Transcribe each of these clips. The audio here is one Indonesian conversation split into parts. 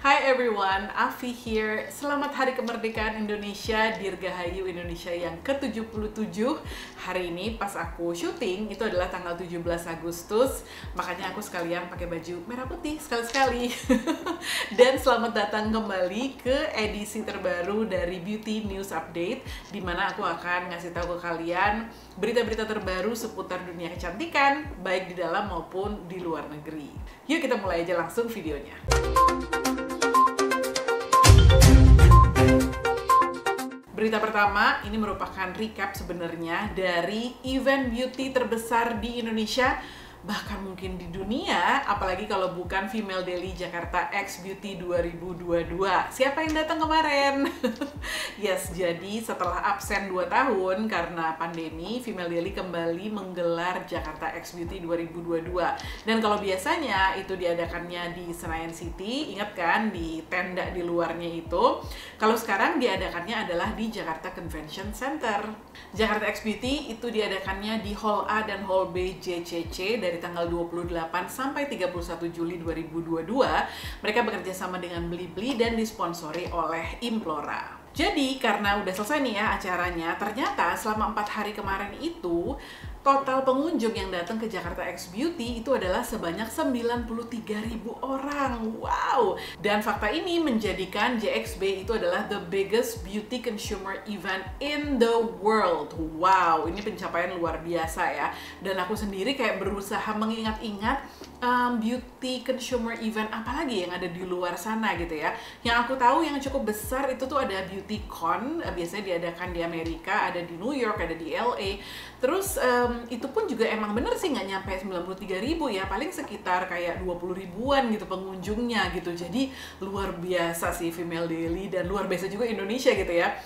Hi everyone, Afi here. Selamat Hari Kemerdekaan Indonesia, Dirgahayu Indonesia yang ke-77. Hari ini pas aku syuting, itu adalah tanggal 17 Agustus. Makanya aku sekalian pakai baju merah putih sekali-sekali. Dan selamat datang kembali ke edisi terbaru dari Beauty News Update, di mana aku akan ngasih tahu ke kalian berita-berita terbaru seputar dunia kecantikan, baik di dalam maupun di luar negeri. Yuk kita mulai aja langsung videonya. Berita pertama, ini merupakan recap sebenarnya dari event beauty terbesar di Indonesia, bahkan mungkin di dunia, apalagi kalau bukan Female Daily Jakarta X Beauty 2022. Siapa yang datang kemarin? Yes, jadi setelah absen 2 tahun karena pandemi, Female Daily kembali menggelar Jakarta X Beauty 2022. Dan kalau biasanya itu diadakannya di Senayan City, ingat kan di tenda di luarnya itu. Kalau sekarang diadakannya adalah di Jakarta Convention Center. Jakarta X Beauty itu diadakannya di Hall A dan Hall B JCC dari tanggal 28 sampai 31 Juli 2022. Mereka bekerja sama dengan Blibli dan disponsori oleh Implora. Jadi karena udah selesai nih ya acaranya, ternyata selama 4 hari kemarin itu total pengunjung yang datang ke Jakarta X Beauty itu adalah sebanyak 93.000 orang. Wow! Dan fakta ini menjadikan JXB itu adalah the biggest beauty consumer event in the world. Wow, ini pencapaian luar biasa ya. Dan aku sendiri kayak berusaha mengingat-ingat beauty consumer event apalagi yang ada di luar sana gitu ya. Yang aku tahu yang cukup besar itu tuh ada Beauty Con, biasanya diadakan di Amerika, ada di New York, ada di LA. Terus itu pun juga emang bener sih nggak nyampe 93.000 ya, paling sekitar kayak 20 ribuan gitu pengunjungnya gitu. Jadi luar biasa sih Female Daily dan luar biasa juga Indonesia gitu ya.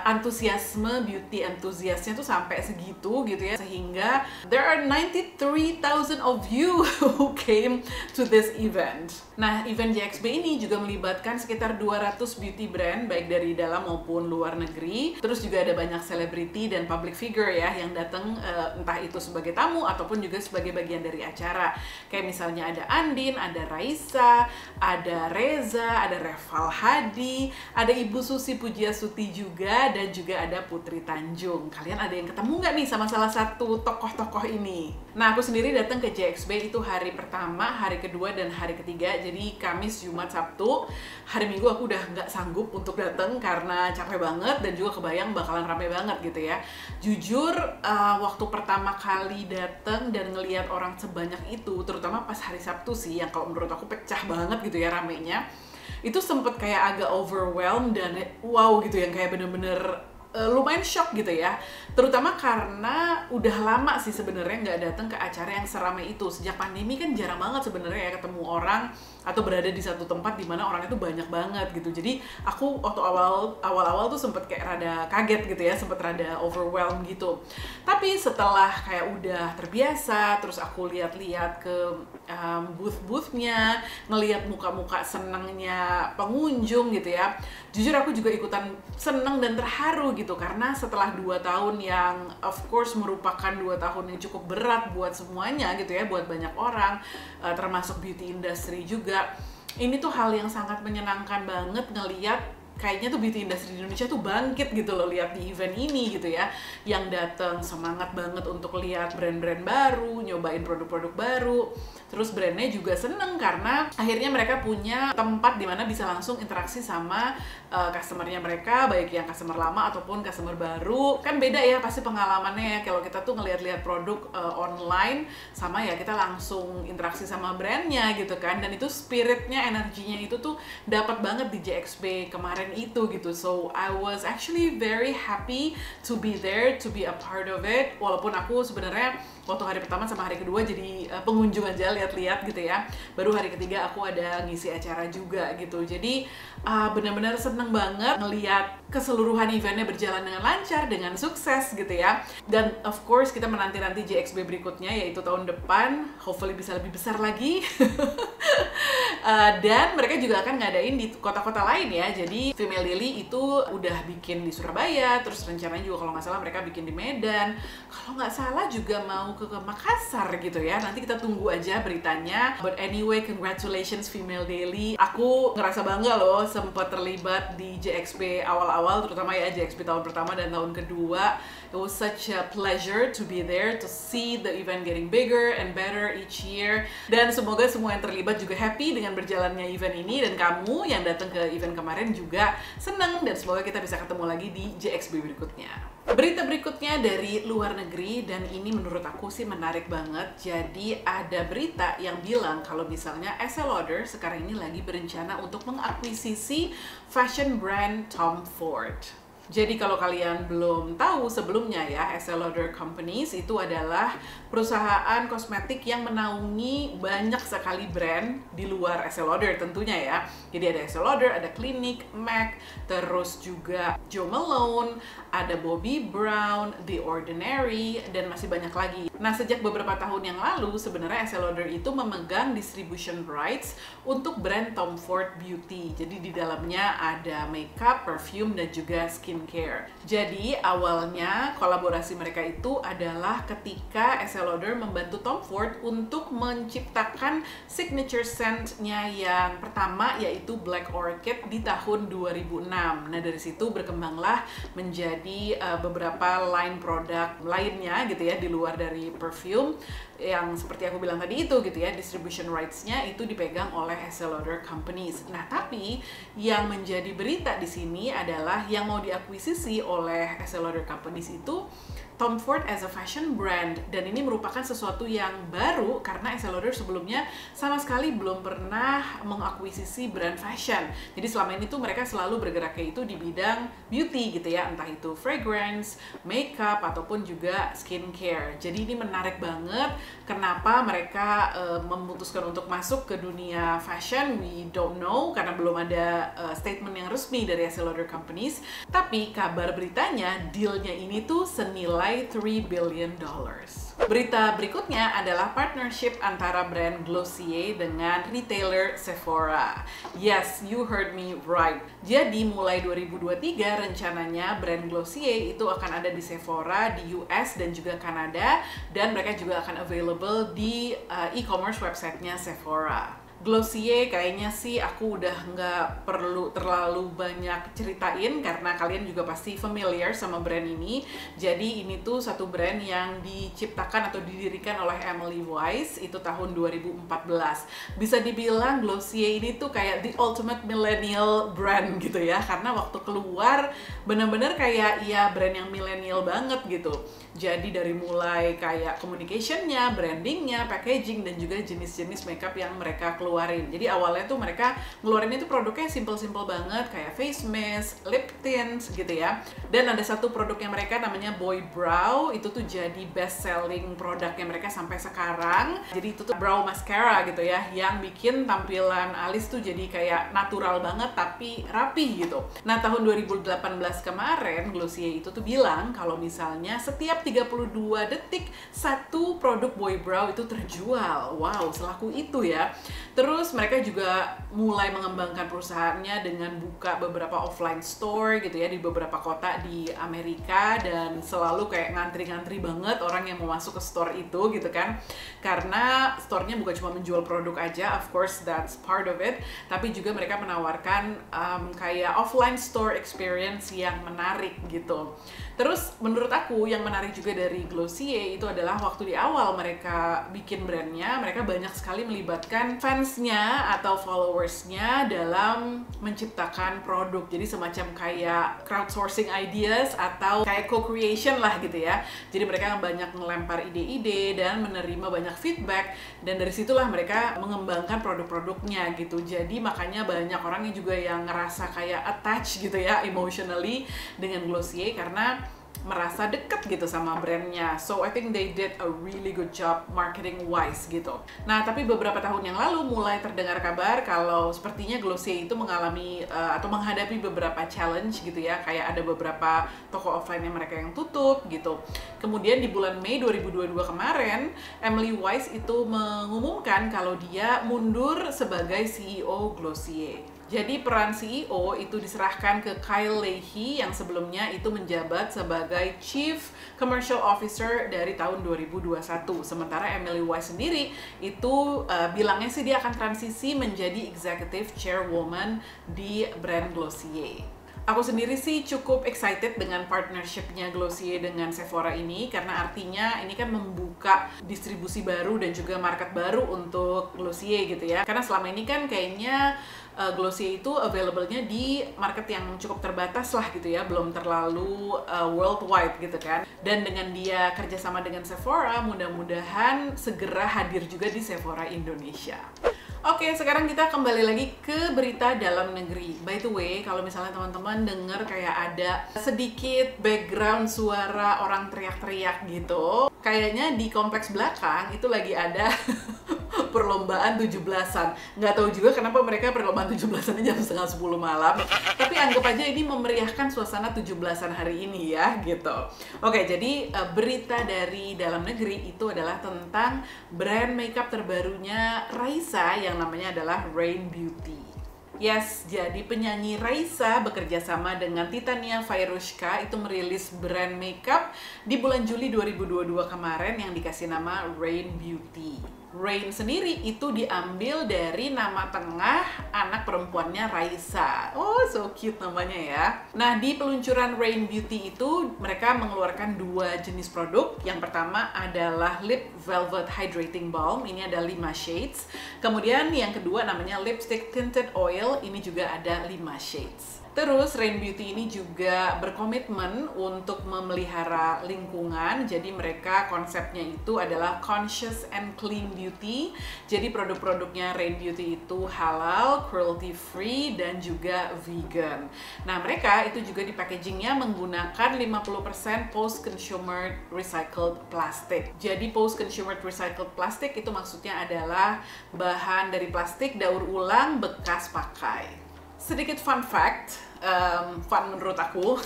Antusiasme beauty entusiasnya tuh sampai segitu gitu ya, sehingga there are 93,000 of you who came to this event. Nah, event JXB ini juga melibatkan sekitar 200 beauty brand baik dari dalam maupun luar negeri. Terus juga ada banyak selebriti dan public figure ya yang datang, entah itu sebagai tamu ataupun juga sebagai bagian dari acara. Kayak misalnya ada Andin, ada Raisa, ada Reza, ada Reval Hadi, ada Ibu Susi Pujiastuti juga, dan juga ada Putri Tanjung. Kalian ada yang ketemu nggak nih sama salah satu tokoh-tokoh ini? Nah, aku sendiri datang ke JXB itu hari pertama, hari kedua, dan hari ketiga. Jadi Kamis, Jumat, Sabtu. Hari Minggu aku udah nggak sanggup untuk datang karena capek banget dan juga kebayang bakalan rame banget gitu ya. Jujur, waktu pertama kali datang dan ngelihat orang sebanyak itu, terutama pas hari Sabtu sih, yang kalau menurut aku pecah banget gitu ya ramenya, itu sempet kayak agak overwhelmed dan wow gitu, yang kayak bener-bener lumayan shock gitu ya, terutama karena udah lama sih sebenarnya nggak datang ke acara yang seramai itu. Sejak pandemi kan jarang banget sebenarnya ya ketemu orang atau berada di satu tempat di mana orang itu banyak banget gitu. Jadi aku waktu awal-awal tuh sempet kayak rada kaget gitu ya, sempet rada overwhelmed gitu. Tapi setelah kayak udah terbiasa, terus aku lihat-lihat ke booth-boothnya, ngelihat muka-muka senengnya pengunjung gitu ya, jujur aku juga ikutan seneng dan terharu gitu, karena setelah 2 tahun yang of course merupakan 2 tahun yang cukup berat buat semuanya gitu ya, buat banyak orang, termasuk beauty industry juga, ini tuh hal yang sangat menyenangkan banget ngeliat kayaknya tuh beauty industry di Indonesia tuh bangkit gitu loh, lihat di event ini gitu ya, yang datang semangat banget untuk lihat brand-brand baru, nyobain produk-produk baru. Terus brandnya juga seneng karena akhirnya mereka punya tempat di mana bisa langsung interaksi sama customernya mereka, baik yang customer lama ataupun customer baru. Kan beda ya pasti pengalamannya ya, kalau kita tuh ngeliat-liat produk online sama ya kita langsung interaksi sama brandnya gitu kan. Dan itu spiritnya, energinya itu tuh dapat banget di JXB kemarin itu gitu. So I was actually very happy to be there, to be a part of it. Walaupun aku sebenarnya waktu hari pertama sama hari kedua jadi pengunjung aja, lihat-lihat gitu ya. Baru hari ketiga aku ada ngisi acara juga gitu. Jadi benar-benar seneng banget ngelihat keseluruhan eventnya berjalan dengan lancar, dengan sukses gitu ya. Dan of course kita menanti-nanti JXB berikutnya, yaitu tahun depan, hopefully bisa lebih besar lagi. Dan mereka juga akan ngadain di kota-kota lain ya. Jadi Female Daily itu udah bikin di Surabaya, terus rencananya juga kalau nggak salah mereka bikin di Medan, kalau nggak salah juga mau ke Makassar gitu ya. Nanti kita tunggu aja beritanya. But anyway, congratulations Female Daily. Aku ngerasa bangga loh sempat terlibat di JXP awal-awal, terutama ya JXP tahun pertama dan tahun kedua. It was such a pleasure to be there, to see the event getting bigger and better each year. Dan semoga semua yang terlibat juga happy dengan berjalannya event ini, dan kamu yang datang ke event kemarin juga seneng, dan semoga kita bisa ketemu lagi di JXP berikutnya. Berita berikutnya dari luar negeri, dan ini menurut aku sih menarik banget. Jadi ada berita yang bilang kalau misalnya Estée Lauder sekarang ini lagi berencana untuk mengakuisisi fashion brand Tom Ford. Jadi kalau kalian belum tahu sebelumnya ya, Estée Lauder Companies itu adalah perusahaan kosmetik yang menaungi banyak sekali brand di luar Estée Lauder tentunya ya. Jadi ada Estée Lauder, ada Clinique, MAC, terus juga Jo Malone, ada Bobbi Brown, The Ordinary, dan masih banyak lagi. Nah, sejak beberapa tahun yang lalu sebenarnya Estée Lauder itu memegang distribution rights untuk brand Tom Ford Beauty. Jadi di dalamnya ada makeup, perfume, dan juga skincare. Jadi awalnya kolaborasi mereka itu adalah ketika Estée Lauder membantu Tom Ford untuk menciptakan signature scent-nya yang pertama, yaitu Black Orchid di tahun 2006. Nah, dari situ berkembanglah menjadi beberapa line produk lainnya gitu ya, di luar dari perfume, yang seperti aku bilang tadi itu gitu ya, distribution rights-nya itu dipegang oleh Estée Lauder Companies. Nah, tapi yang menjadi berita di sini adalah yang mau diakuisisi oleh Estée Lauder Companies itu Tom Ford as a fashion brand, dan ini merupakan sesuatu yang baru karena Estée Lauder sebelumnya sama sekali belum pernah mengakuisisi brand fashion. Jadi selama ini tuh mereka selalu bergeraknya itu di bidang beauty gitu ya, entah itu fragrance, makeup, ataupun juga skincare. Jadi ini menarik banget. Kenapa mereka memutuskan untuk masuk ke dunia fashion? We don't know karena belum ada statement yang resmi dari Estée Lauder Companies. Tapi kabar beritanya, dealnya ini tuh senilai $3 billion. Berita berikutnya adalah partnership antara brand Glossier dengan retailer Sephora. Yes, you heard me right. Jadi mulai 2023 rencananya brand Glossier itu akan ada di Sephora di US dan juga Kanada, dan mereka juga akan available di e-commerce websitenya Sephora. Glossier kayaknya sih aku udah nggak perlu terlalu banyak ceritain karena kalian juga pasti familiar sama brand ini. Jadi ini tuh satu brand yang diciptakan atau didirikan oleh Emily Weiss itu tahun 2014. Bisa dibilang Glossier ini tuh kayak the ultimate millennial brand gitu ya, karena waktu keluar bener-bener kayak ya brand yang millennial banget gitu. Jadi dari mulai kayak communication-nya, branding-nya, packaging, dan juga jenis-jenis makeup yang mereka keluarin. Jadi awalnya tuh mereka ngeluarin itu produknya simple-simple banget, kayak face mist, lip tints gitu ya. Dan ada satu produknya mereka namanya Boy Brow, itu tuh jadi best selling produknya mereka sampai sekarang. Jadi itu tuh brow mascara gitu ya, yang bikin tampilan alis tuh jadi kayak natural banget tapi rapi gitu. Nah, tahun 2018 kemarin Glossier itu tuh bilang kalau misalnya setiap 32 detik satu produk Boy Brow itu terjual. Wow, selaku itu ya. Terus mereka juga mulai mengembangkan perusahaannya dengan buka beberapa offline store gitu ya di beberapa kota di Amerika, dan selalu kayak ngantri-ngantri banget orang yang mau masuk ke store itu gitu kan. Karena store-nya bukan cuma menjual produk aja, of course that's part of it, tapi juga mereka menawarkan kayak offline store experience yang menarik gitu. Terus menurut aku yang menarik juga dari Glossier itu adalah waktu di awal mereka bikin brandnya, mereka banyak sekali melibatkan fansnya atau followersnya dalam menciptakan produk. Jadi semacam kayak crowdsourcing ideas atau kayak co-creation lah gitu ya. Jadi mereka banyak melempar ide-ide dan menerima banyak feedback, dan dari situlah mereka mengembangkan produk-produknya gitu. Jadi makanya banyak orang yang juga yang ngerasa kayak attached gitu ya emotionally dengan Glossier, karena merasa deket gitu sama brandnya. So I think they did a really good job marketing wise gitu. Nah, tapi beberapa tahun yang lalu mulai terdengar kabar kalau sepertinya Glossier itu mengalami atau menghadapi beberapa challenge gitu ya, kayak ada beberapa toko offline yang mereka yang tutup gitu. Kemudian di bulan Mei 2022 kemarin, Emily Weiss itu mengumumkan kalau dia mundur sebagai CEO Glossier. Jadi peran CEO itu diserahkan ke Kyle Leahy yang sebelumnya itu menjabat sebagai Chief Commercial Officer dari tahun 2021. Sementara Emily Weiss sendiri itu bilangnya sih dia akan transisi menjadi Executive Chairwoman di brand Glossier. Aku sendiri sih cukup excited dengan partnership-nya Glossier dengan Sephora ini, karena artinya ini kan membuka distribusi baru dan juga market baru untuk Glossier gitu ya. Karena selama ini kan kayaknya Glossier itu available-nya di market yang cukup terbatas lah gitu ya, belum terlalu worldwide gitu kan. Dan dengan dia kerjasama dengan Sephora, mudah-mudahan segera hadir juga di Sephora Indonesia. Oke, sekarang kita kembali lagi ke berita dalam negeri. By the way, kalau misalnya teman-teman dengar kayak ada sedikit background suara orang teriak-teriak gitu, kayaknya di kompleks belakang itu lagi ada perlombaan 17-an. Nggak tahu juga kenapa mereka perlombaan 17-an jam setengah 10 malam. Tapi anggap aja ini memeriahkan suasana 17-an hari ini ya, gitu. Oke, jadi berita dari dalam negeri itu adalah tentang brand makeup terbarunya Raisa yang namanya adalah Rain Beauty. Yes, jadi penyanyi Raisa bekerja sama dengan Titania Fairushka itu merilis brand makeup di bulan Juli 2022 kemarin yang dikasih nama Rain Beauty. Rain sendiri itu diambil dari nama tengah anak perempuannya Raisa. Oh, so cute namanya ya. Nah, di peluncuran Rain Beauty itu mereka mengeluarkan dua jenis produk. Yang pertama adalah Lip Velvet Hydrating Balm. Ini ada 5 shades. Kemudian yang kedua namanya Lipstick Tinted Oil. Ini juga ada 5 shades. Terus Rain Beauty ini juga berkomitmen untuk memelihara lingkungan. Jadi mereka konsepnya itu adalah conscious and clean beauty. Jadi produk-produknya Rain Beauty itu halal, cruelty free, dan juga vegan. Nah, mereka itu juga di packagingnya menggunakan 50% post-consumer recycled plastic. Jadi post-consumer recycled plastic itu maksudnya adalah bahan dari plastik daur ulang bekas pakai. Sedikit fun fact, fun menurut aku,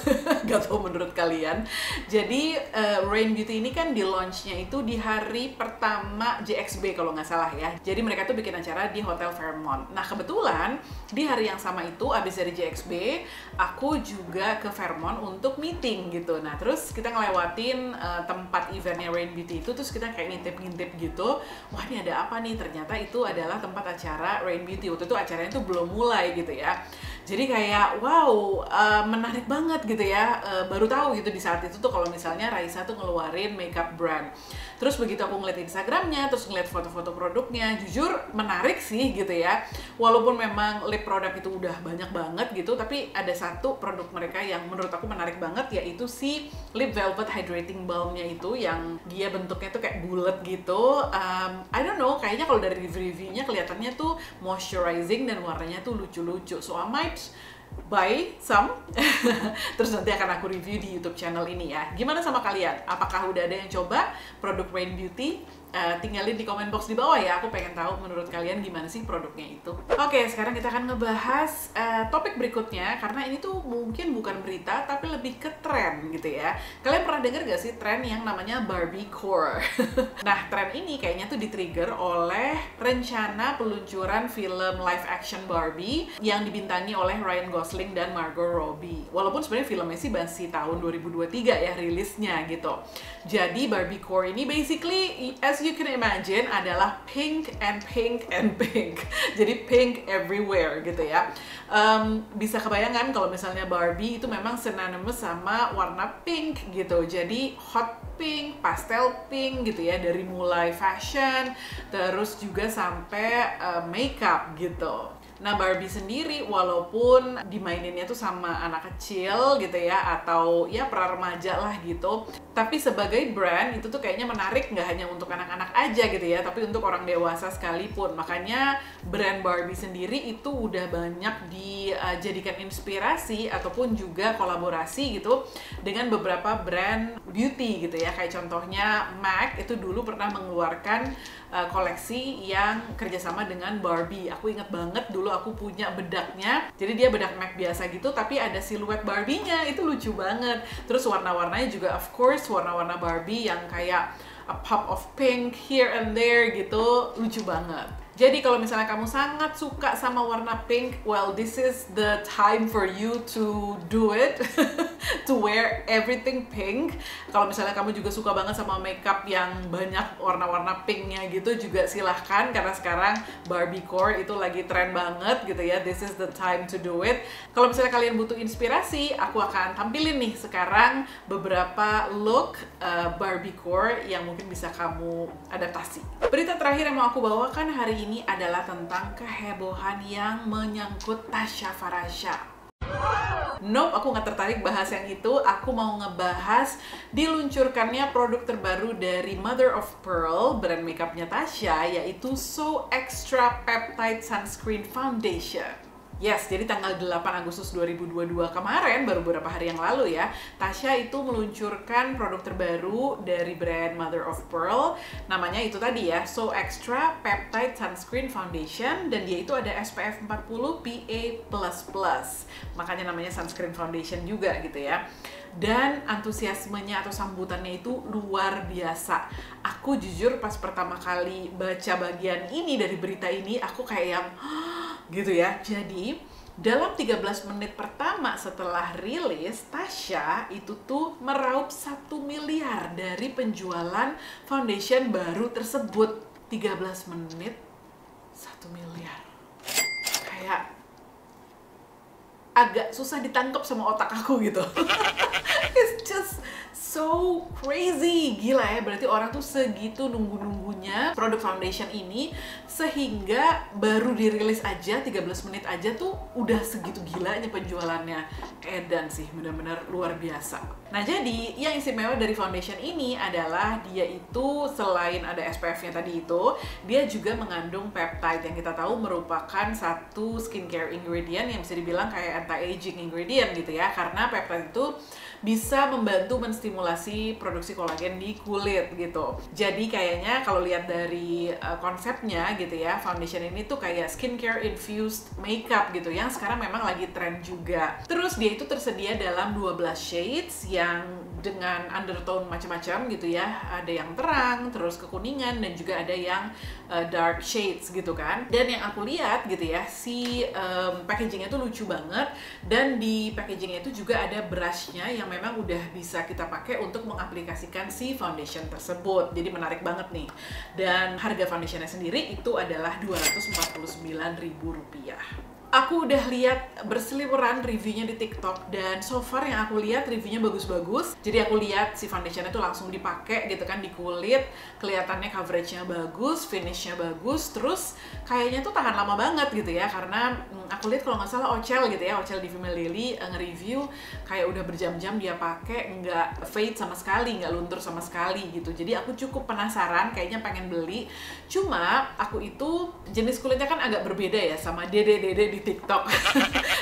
gak tau menurut kalian. Jadi Rain Beauty ini kan di launch-nya itu di hari pertama JXB kalau nggak salah ya. Jadi mereka tuh bikin acara di Hotel Fairmont. Nah, kebetulan di hari yang sama itu abis dari JXB, aku juga ke Fairmont untuk meeting gitu. Nah, terus kita ngelewatin tempat eventnya Rain Beauty itu, terus kita kayak ngintip-ngintip gitu. Wah, ini ada apa nih? Ternyata itu adalah tempat acara Rain Beauty. Waktu itu acaranya tuh belum mulai gitu ya. Jadi kayak wow, menarik banget gitu ya. Baru tahu gitu di saat itu tuh kalau misalnya Raisa tuh ngeluarin makeup brand. Terus begitu aku ngeliat Instagramnya, terus ngeliat foto-foto produknya, jujur menarik sih gitu ya. Walaupun memang lip produk itu udah banyak banget gitu, tapi ada satu produk mereka yang menurut aku menarik banget, yaitu si Lip Velvet Hydrating Balm-nya itu yang dia bentuknya tuh kayak bulat gitu. I don't know, kayaknya kalau dari review-reviewnya kelihatannya tuh moisturizing dan warnanya tuh lucu-lucu. So I might buy some terus nanti akan aku review di YouTube channel ini ya. Gimana sama kalian? Apakah udah ada yang coba produk Rain Beauty? Tinggalin di komen box di bawah ya, aku pengen tahu menurut kalian gimana sih produknya itu. Oke, sekarang kita akan ngebahas topik berikutnya, karena ini tuh mungkin bukan berita tapi lebih ke tren gitu ya. Kalian pernah denger gak sih tren yang namanya Barbiecore? Nah, tren ini kayaknya tuh di-trigger oleh rencana peluncuran film live action Barbie yang dibintangi oleh Ryan Gosling dan Margot Robbie. Walaupun sebenarnya filmnya sih masih tahun 2023 ya rilisnya gitu. Jadi Barbiecore ini basically as you can imagine adalah pink and pink and pink. Jadi pink everywhere gitu ya. Bisa kebayangkan kalau misalnya Barbie itu memang synonymous sama warna pink gitu. Jadi hot pink, pastel pink gitu ya, dari mulai fashion terus juga sampai makeup gitu. Nah, Barbie sendiri walaupun dimaininnya tuh sama anak kecil gitu ya, atau ya pra remaja lah gitu, tapi sebagai brand itu tuh kayaknya menarik nggak hanya untuk anak-anak aja gitu ya, tapi untuk orang dewasa sekalipun. Makanya brand Barbie sendiri itu udah banyak dijadikan inspirasi ataupun juga kolaborasi gitu dengan beberapa brand beauty gitu ya. Kayak contohnya MAC itu dulu pernah mengeluarkan koleksi yang kerjasama dengan Barbie. Aku inget banget dulu aku punya bedaknya, jadi dia bedak MAC biasa gitu tapi ada siluet Barbie-nya, itu lucu banget. Terus warna-warnanya juga of course warna-warna Barbie yang kayak a pop of pink here and there gitu, lucu banget. Jadi kalau misalnya kamu sangat suka sama warna pink, well this is the time for you to do it, to wear everything pink. Kalau misalnya kamu juga suka banget sama makeup yang banyak warna-warna pinknya gitu, juga silahkan, karena sekarang Barbiecore itu lagi tren banget gitu ya. This is the time to do it. Kalau misalnya kalian butuh inspirasi, aku akan tampilin nih sekarang beberapa look Barbiecore yang mungkin bisa kamu adaptasi. Berita terakhir yang mau aku bawakan hari ini adalah tentang kehebohan yang menyangkut Tasya Farasya. Nope, aku nggak tertarik bahas yang itu. Aku mau ngebahas diluncurkannya produk terbaru dari Mother of Pearl, brand makeupnya Tasya, yaitu So Extra Peptide Sunscreen Foundation. Yes, jadi tanggal 8 Agustus 2022 kemarin, baru beberapa hari yang lalu ya, Tasya itu meluncurkan produk terbaru dari brand Mother of Pearl. Namanya itu tadi ya, So Extra Peptide Sunscreen Foundation, dan dia itu ada SPF 40 PA++. Makanya namanya sunscreen foundation juga gitu ya. Dan antusiasmenya atau sambutannya itu luar biasa. Aku jujur pas pertama kali baca bagian ini dari berita ini, aku kayak yang gitu ya. Jadi dalam 13 menit pertama setelah rilis, Tasya itu tuh meraup 1 miliar dari penjualan foundation baru tersebut. 13 menit 1 miliar. Kayak agak susah ditangkap sama otak aku gitu. It's just so crazy. Gila ya, berarti orang tuh segitu nunggu-nunggunya produk foundation ini, sehingga baru dirilis aja 13 menit aja tuh udah segitu gilanya penjualannya. Edan sih, benar-benar luar biasa. Nah, jadi yang istimewa dari foundation ini adalah dia itu selain ada SPF-nya tadi itu, dia juga mengandung peptide yang kita tahu merupakan satu skincare ingredient yang bisa dibilang kayak anti-aging ingredient gitu ya, karena peptide itu bisa membantu menstimulasi produksi kolagen di kulit gitu. Jadi kayaknya kalau lihat dari konsepnya gitu ya, foundation ini tuh kayak skincare infused makeup gitu yang sekarang memang lagi tren juga. Terus dia itu tersedia dalam 12 shades yang dengan undertone macam-macam gitu ya. Ada yang terang, terus kekuningan, dan juga ada yang dark shades gitu kan. Dan yang aku lihat gitu ya, si packagingnya tuh lucu banget, dan di packagingnya itu juga ada brushnya yang memang udah bisa kita pakai untuk mengaplikasikan si foundation tersebut. Jadi menarik banget nih. Dan harga foundationnya sendiri itu adalah Rp249.000. Aku udah lihat berseliweran reviewnya di TikTok, dan so far yang aku lihat reviewnya bagus-bagus. Jadi aku lihat si foundationnya tuh langsung dipakai gitu kan di kulit, kelihatannya coveragenya bagus, finishnya bagus, terus kayaknya tuh tahan lama banget gitu ya, karena aku lihat kalau nggak salah Ocel gitu ya, Ocel di Female Daily nge-review kayak udah berjam-jam dia pakai, nggak fade sama sekali, nggak luntur sama sekali gitu. Jadi aku cukup penasaran, kayaknya pengen beli. Cuma aku itu jenis kulitnya kan agak berbeda ya sama dede-dede di TikTok.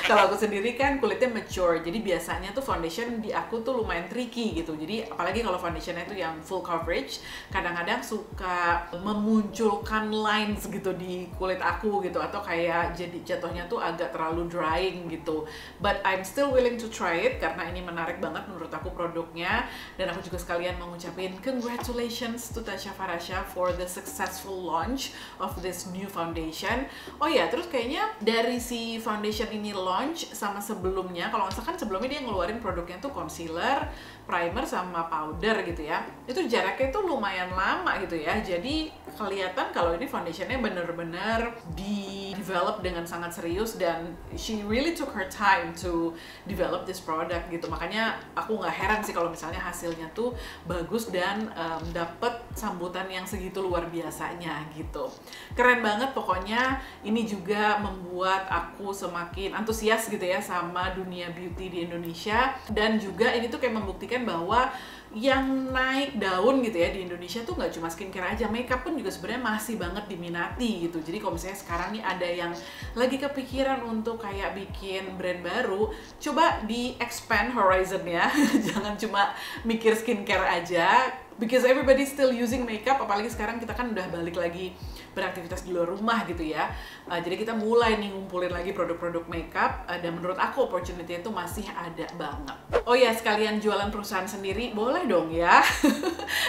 Kalau aku sendiri kan kulitnya mature, jadi biasanya tuh foundation di aku tuh lumayan tricky gitu. Jadi apalagi kalau foundationnya itu yang full coverage, kadang-kadang suka memunculkan lines gitu di kulit aku gitu, atau kayak jadi jatuhnya tuh agak terlalu drying gitu. But I'm still willing to try it karena ini menarik banget menurut aku produknya, dan aku juga sekalian mau ngucapin congratulations to Tasya Farasya for the successful launch of this new foundation. Oh ya, terus kayaknya dari si foundation ini launch sama sebelumnya, kalau nggak salah kan sebelumnya dia ngeluarin produknya tuh concealer, primer, sama powder gitu ya. Itu jaraknya tuh lumayan lama gitu ya. Jadi kelihatan kalau ini foundationnya bener-bener di-develop dengan sangat serius, dan she really took her time to develop this product gitu. Makanya aku nggak heran sih kalau misalnya hasilnya tuh bagus dan dapet sambutan yang segitu luar biasanya gitu. Keren banget pokoknya. Ini juga membuat aku semakin antusias gitu ya sama dunia beauty di Indonesia, dan juga ini tuh kayak membuktikan bahwa yang naik daun gitu ya di Indonesia tuh nggak cuma skincare aja, makeup pun juga sebenarnya masih banget diminati gitu. Jadi kalau misalnya sekarang nih ada yang lagi kepikiran untuk kayak bikin brand baru, coba di expand horizon ya. Jangan cuma mikir skincare aja, because everybody still using makeup. Apalagi sekarang kita kan udah balik lagi beraktivitas di luar rumah gitu ya. Jadi kita mulai nih ngumpulin lagi produk-produk makeup, dan menurut aku opportunity itu masih ada banget. Oh ya, sekalian jualan perusahaan sendiri boleh dong ya.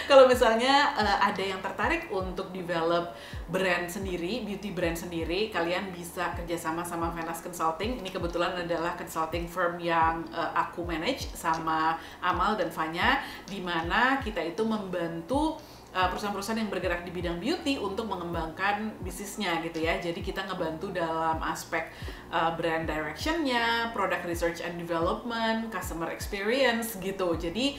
Kalau misalnya ada yang tertarik untuk develop brand sendiri, beauty brand sendiri, kalian bisa kerjasama sama Venus Consulting. Ini kebetulan adalah consulting firm yang aku manage sama Amal dan Fanya, di mana kita itu membantu perusahaan-perusahaan yang bergerak di bidang beauty untuk mengembangkan bisnisnya gitu ya. Jadi kita ngebantu dalam aspek brand directionnya, product research and development, customer experience gitu. Jadi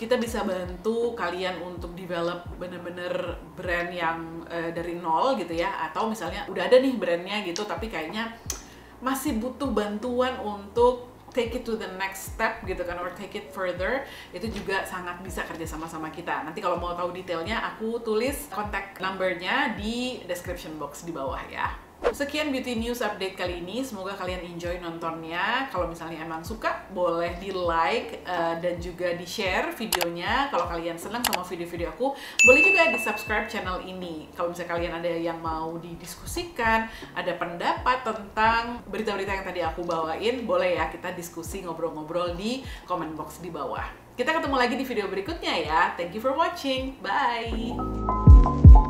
kita bisa bantu kalian untuk develop bener-bener brand yang dari nol gitu ya. Atau misalnya udah ada nih brandnya gitu, tapi kayaknya masih butuh bantuan untuk take it to the next step gitu kan, or take it further. Itu juga sangat bisa kerja sama-sama kita. Nanti kalau mau tahu detailnya, aku tulis contact number-nya di description box di bawah ya. Sekian beauty news update kali ini, semoga kalian enjoy nontonnya. Kalau misalnya emang suka, boleh di like dan juga di share videonya. Kalau kalian senang sama video-video aku, boleh juga di subscribe channel ini. Kalau misalnya kalian ada yang mau didiskusikan, ada pendapat tentang berita-berita yang tadi aku bawain, boleh ya kita diskusi, ngobrol-ngobrol di comment box di bawah. Kita ketemu lagi di video berikutnya ya. Thank you for watching, bye!